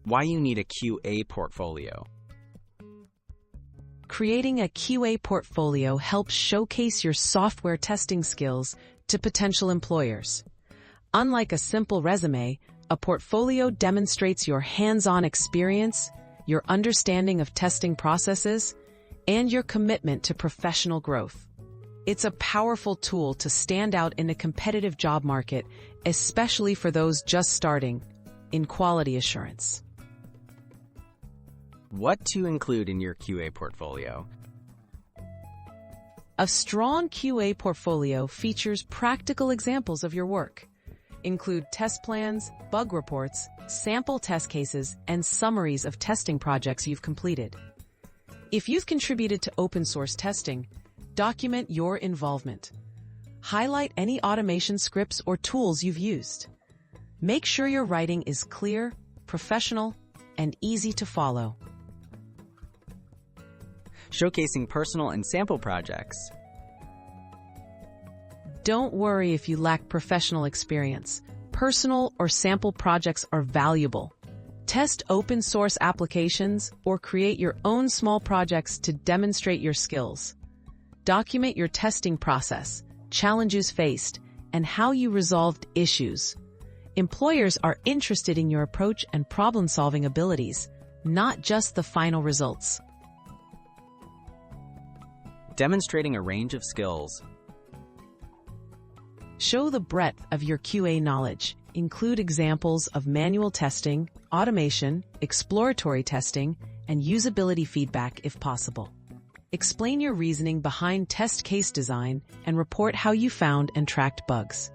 Why you need a QA portfolio. Creating a QA portfolio helps showcase your software testing skills to potential employers. Unlike a simple resume, a portfolio demonstrates your hands-on experience, your understanding of testing processes, and your commitment to professional growth. It's a powerful tool to stand out in a competitive job market, especially for those just starting in quality assurance. What to include in your QA portfolio. A strong QA portfolio features practical examples of your work. Include test plans, bug reports, sample test cases, and summaries of testing projects you've completed. If you've contributed to open source testing, document your involvement. Highlight any automation scripts or tools you've used. Make sure your writing is clear, professional, and easy to follow. Showcasing personal and sample projects. Don't worry if you lack professional experience. Personal or sample projects are valuable. Test open source applications or create your own small projects to demonstrate your skills. Document your testing process, challenges faced, and how you resolved issues. Employers are interested in your approach and problem-solving abilities, not just the final results. Demonstrating a range of skills. Show the breadth of your QA knowledge. Include examples of manual testing, automation, exploratory testing, and usability feedback if possible. Explain your reasoning behind test case design and report how you found and tracked bugs.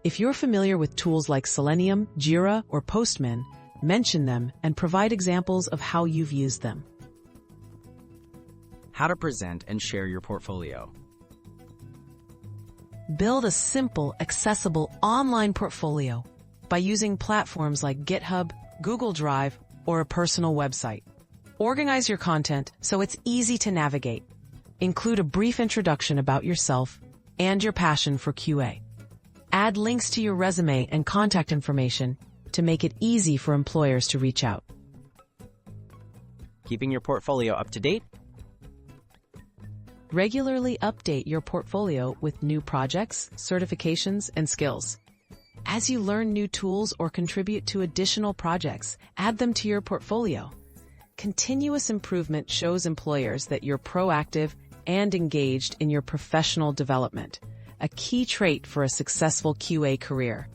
If you're familiar with tools like Selenium, Jira, or Postman, mention them and provide examples of how you've used them. How to present and share your portfolio. Build a simple, accessible online portfolio by using platforms like GitHub, Google Drive, or a personal website. Organize your content so it's easy to navigate. Include a brief introduction about yourself and your passion for QA. Add links to your resume and contact information to make it easy for employers to reach out. Keeping your portfolio up to date. Regularly update your portfolio with new projects, certifications, and skills. As you learn new tools or contribute to additional projects, add them to your portfolio. Continuous improvement shows employers that you're proactive and engaged in your professional development, a key trait for a successful QA career.